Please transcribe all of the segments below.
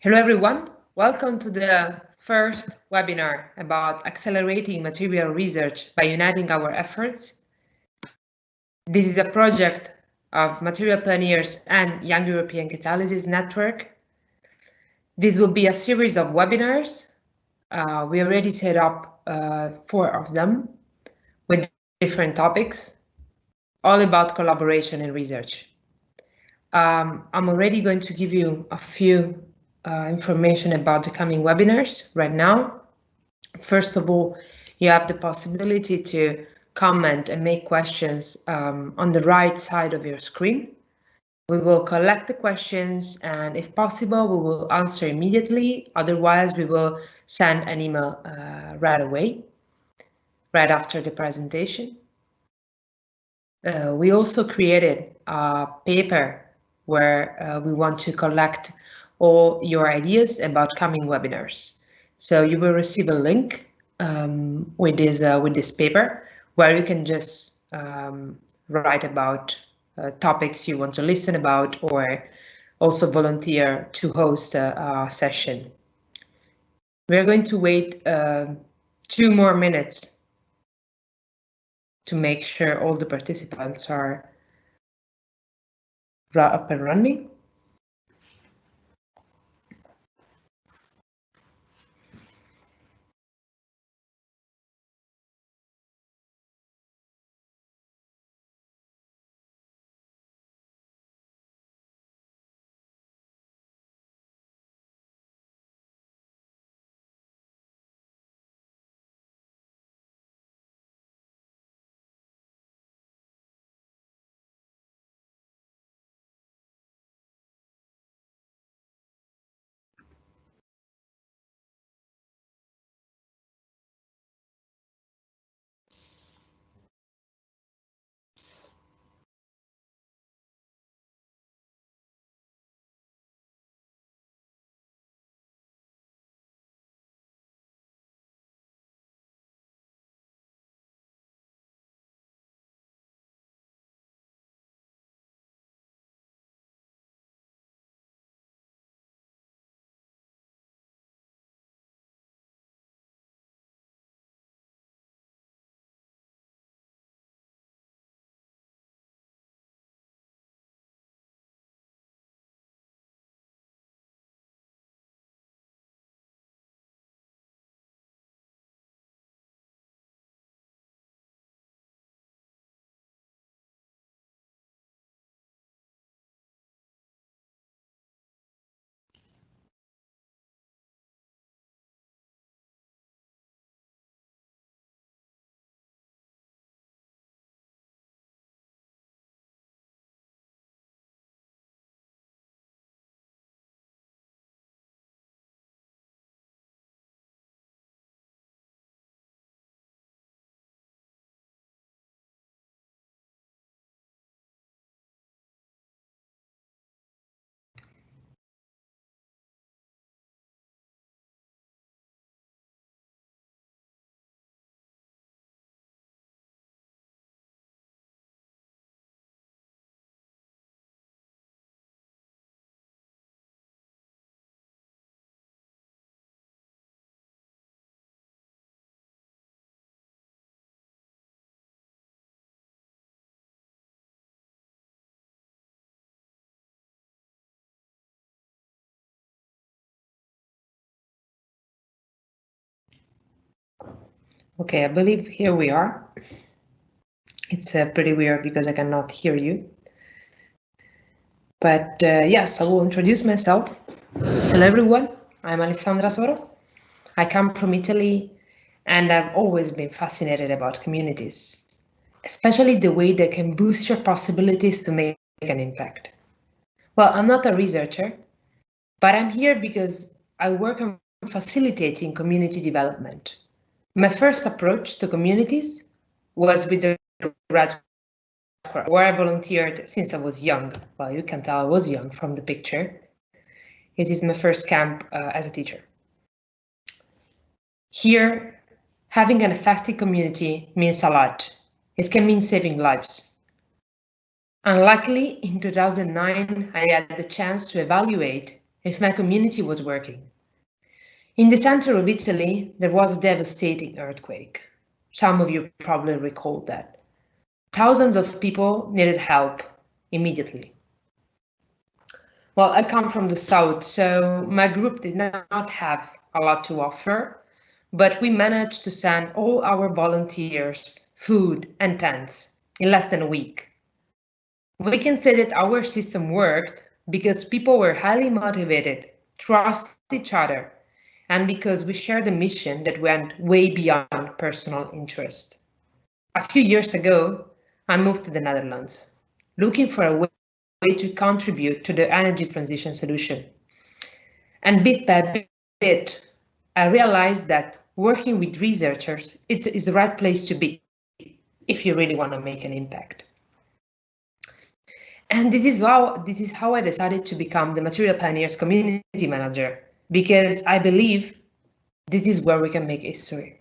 Hello everyone, welcome to the first webinar about accelerating material research by uniting our efforts. This is a project of Material Pioneers and Young European Catalysis Network. This will be a series of webinars. We already set up 4 of them with different topics, all about collaboration and research. I'm already going to give you a few information about the coming webinars right now. First of all, you have the possibility to comment and make questions on the right side of your screen. We will collect the questions and if possible, we will answer immediately. Otherwise, we will send an email right away, right after the presentation. We also created a paper where we want to collect all your ideas about coming webinars. So you will receive a link with this paper where you can just write about topics you want to listen about or also volunteer to host a session. We are going to wait 2 more minutes to make sure all the participants are up and running. Okay, I believe here we are. It's pretty weird because I cannot hear you. But yes, I will introduce myself. Hello everyone, I'm Alessandra Soro. I come from Italy and I've always been fascinated about communities, especially the way they can boost your possibilities to make an impact. Well, I'm not a researcher, but I'm here because I work on facilitating community development. My first approach to communities was with the graduate program, where I volunteered since I was young. Well, you can tell I was young from the picture. This is my first camp as a teacher. Here, having an effective community means a lot. It can mean saving lives. Unluckily, in 2009, I had the chance to evaluate if my community was working. In the center of Italy, there was a devastating earthquake. Some of you probably recall that. Thousands of people needed help immediately. Well, I come from the south, so my group did not have a lot to offer, but we managed to send all our volunteers food and tents in less than a week. We can say that our system worked because people were highly motivated, trusted each other, and because we shared a mission that went way beyond personal interest. A few years ago, I moved to the Netherlands, looking for a way to contribute to the energy transition solution. And bit by bit, I realized that working with researchers it is the right place to be if you really want to make an impact. And this is how I decided to become the Material Pioneers Community Manager, because I believe this is where we can make history.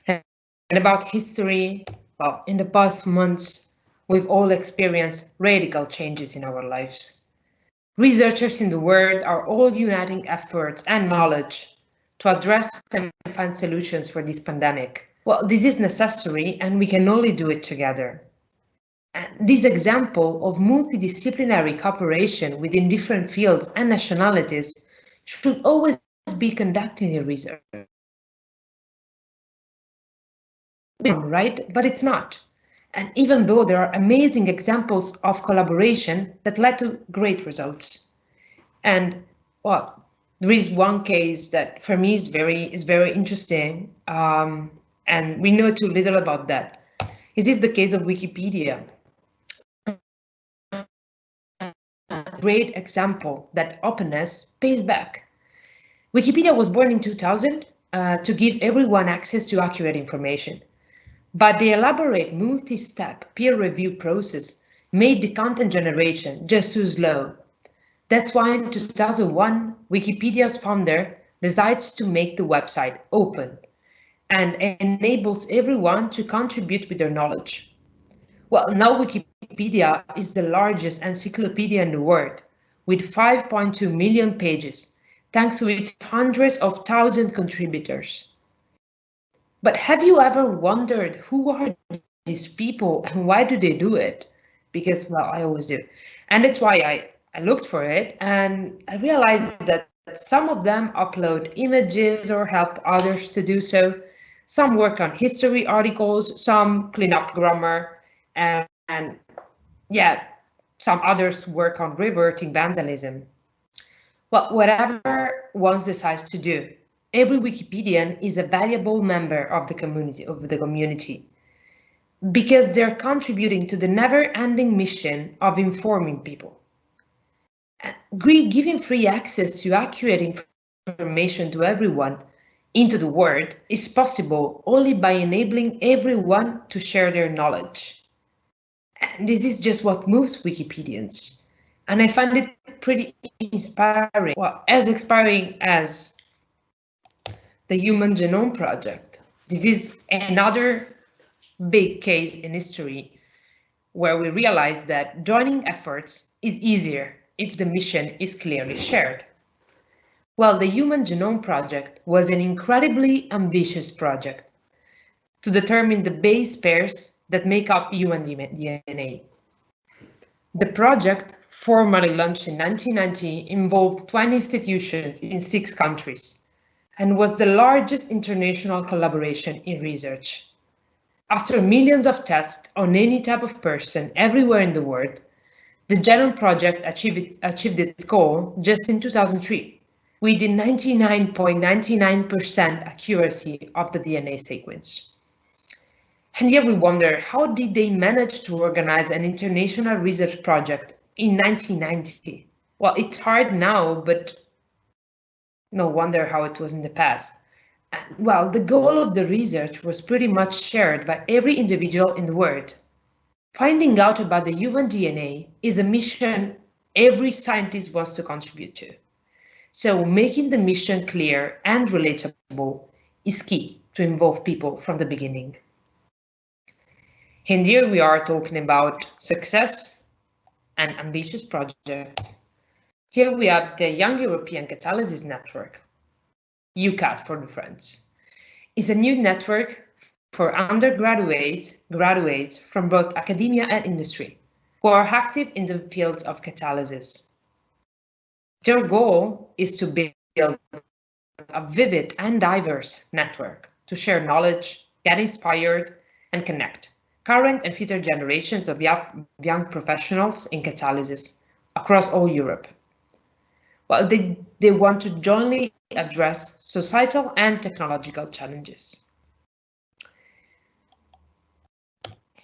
And about history, well, in the past months, we've all experienced radical changes in our lives. Researchers in the world are all uniting efforts and knowledge to address and find solutions for this pandemic. Well, this is necessary and we can only do it together. And this example of multidisciplinary cooperation within different fields and nationalities should always be conducted in research. Right? But it's not. And even though there are amazing examples of collaboration that led to great results. And well, there is one case that for me is very interesting, and we know too little about that. Is this the case of Wikipedia? A great example that openness pays back. Wikipedia was born in 2000 to give everyone access to accurate information. But the elaborate multi-step peer review process made the content generation just too slow. That's why in 2001, Wikipedia's founder decides to make the website open and enables everyone to contribute with their knowledge. Well, now Wikipedia is the largest encyclopedia in the world, with 5.2 million pages, thanks to its hundreds of thousands contributors. But have you ever wondered who are these people and why do they do it? Because, well, I always do. And that's why I looked for it and I realized that some of them upload images or help others to do so. Some work on history articles, some clean up grammar, and yeah, some others work on reverting vandalism. Well, whatever one decides to do, every Wikipedian is a valuable member of the community, because they're contributing to the never-ending mission of informing people. Giving free access to accurate information to everyone into the world is possible only by enabling everyone to share their knowledge. And this is just what moves Wikipedians. And I find it pretty inspiring. Well, as inspiring as the Human Genome Project. This is another big case in history where we realize that joining efforts is easier if the mission is clearly shared. Well, the Human Genome Project was an incredibly ambitious project to determine the base pairs that make up human DNA. The project, formally launched in 1990, involved 20 institutions in 6 countries and was the largest international collaboration in research. After millions of tests on any type of person everywhere in the world, the Genome Project achieved its goal just in 2003, with the 99.99% accuracy of the DNA sequence. And here we wonder, how did they manage to organize an international research project in 1990? Well, it's hard now, but no wonder how it was in the past. Well, the goal of the research was pretty much shared by every individual in the world. Finding out about the human DNA is a mission every scientist wants to contribute to. So making the mission clear and relatable is key to involve people from the beginning. And here we are talking about success and ambitious projects. Here we have the Young European Catalysis Network, UCAT for the French. It's a new network for graduates from both academia and industry who are active in the fields of catalysis. Their goal is to build a vivid and diverse network to share knowledge, get inspired, and connect current and future generations of young professionals in catalysis across all Europe. Well, they want to jointly address societal and technological challenges.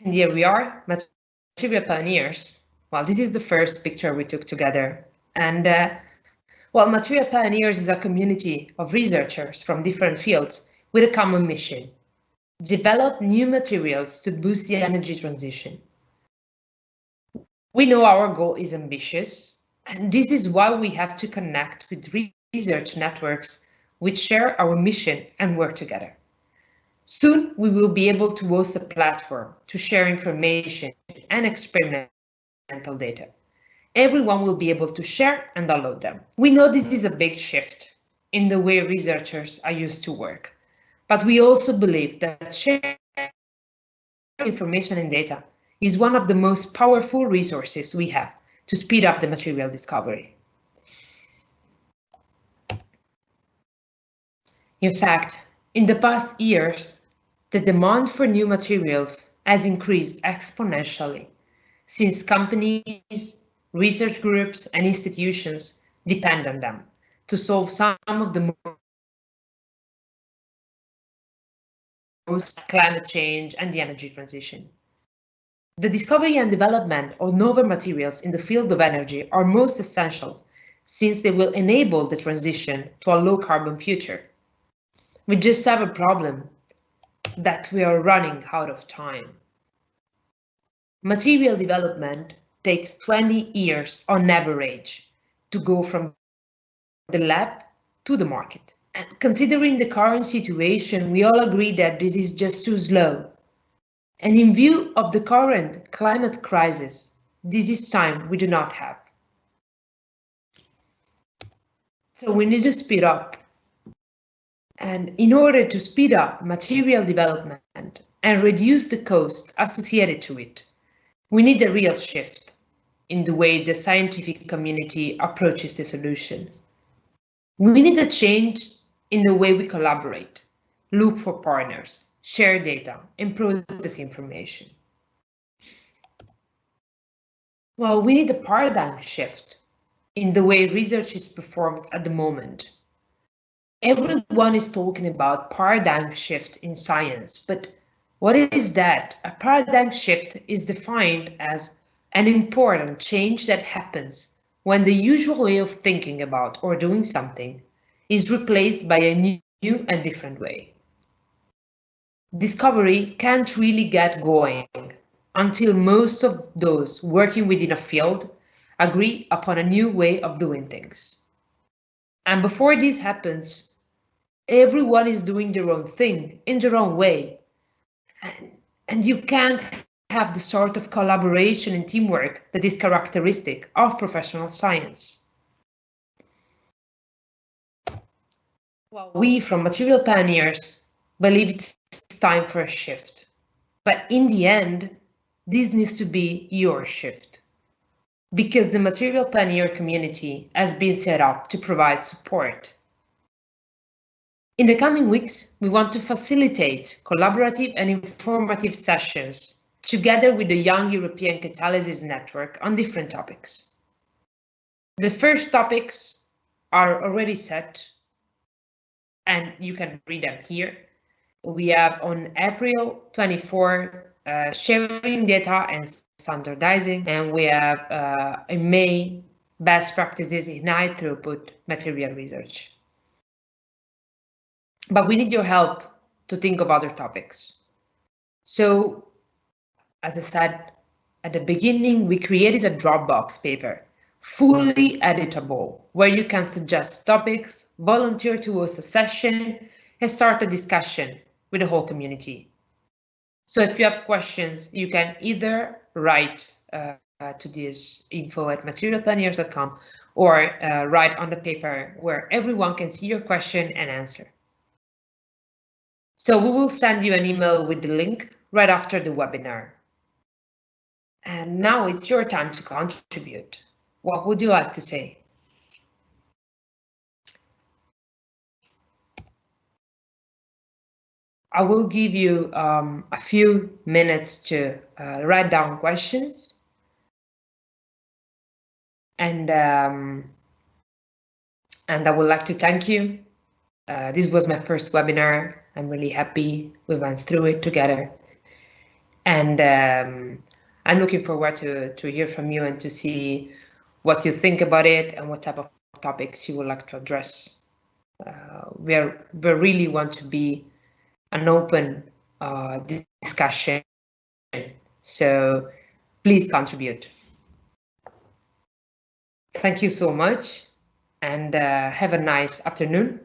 And here we are, Material Pioneers. Well, this is the first picture we took together. And Material Pioneers is a community of researchers from different fields with a common mission: develop new materials to boost the energy transition. We know our goal is ambitious, and this is why we have to connect with research networks which share our mission and work together. Soon, we will be able to host a platform to share information and experimental data. Everyone will be able to share and download them. We know this is a big shift in the way researchers are used to work, but we also believe that sharing information and data is one of the most powerful resources we have to speed up the material discovery. In fact, in the past years, the demand for new materials has increased exponentially since companies, research groups, and institutions depend on them to solve some of the most climate change and the energy transition. The discovery and development of novel materials in the field of energy are most essential since they will enable the transition to a low-carbon future. We just have a problem that we are running out of time. Material development takes 20 years on average to go from the lab to the market. And considering the current situation, we all agree that this is just too slow. And in view of the current climate crisis, this is time we do not have. So we need to speed up. And in order to speed up material development and reduce the cost associated to it, we need a real shift in the way the scientific community approaches the solution. We need a change in the way we collaborate, look for partners, share data, and process information. Well, we need a paradigm shift in the way research is performed at the moment. Everyone is talking about paradigm shift in science, but what is that? A paradigm shift is defined as an important change that happens when the usual way of thinking about or doing something is replaced by a new and different way. Discovery can't really get going until most of those working within a field agree upon a new way of doing things. And before this happens, everyone is doing their own thing in their own way. And you can't have the sort of collaboration and teamwork that is characteristic of professional science. Well, we from Material Pioneers believe it's time for a shift. But in the end, this needs to be your shift. Because the Material Pioneer community has been set up to provide support. In the coming weeks, we want to facilitate collaborative and informative sessions together with the Young European Catalysis Network on different topics. The first topics are already set, and you can read them here. We have on April 24, sharing data and standardizing, and we have in May, best practices in high throughput material research. But we need your help to think of other topics. So, as I said at the beginning, we created a Dropbox paper, fully editable, where you can suggest topics, volunteer to host a session, and start a discussion with the whole community. So if you have questions, you can either write to this info@materialpioneers.com, or write on the paper where everyone can see your question and answer. So we will send you an email with the link right after the webinar. And now it's your time to contribute. What would you like to say? I will give you a few minutes to write down questions. And I would like to thank you. This was my first webinar. I'm really happy we went through it together. And I'm looking forward to hear from you and to see what you think about it and what type of topics you would like to address. We really want to be an open discussion, so please contribute. Thank you so much, and have a nice afternoon.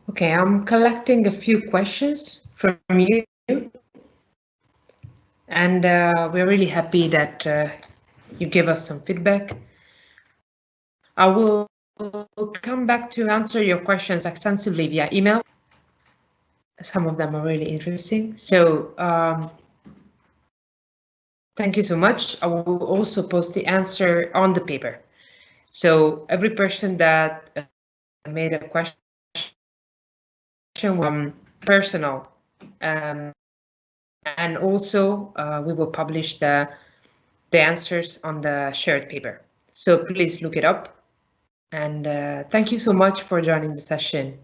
Okay, I'm collecting a few questions from you, and we're really happy that you give us some feedback. I will come back to answer your questions extensively via email. Some of them are really interesting. So thank you so much. I will also post the answer on the paper. So every person that made a question personal, and also we will publish the answers on the shared paper. So please look it up. And thank you so much for joining the session.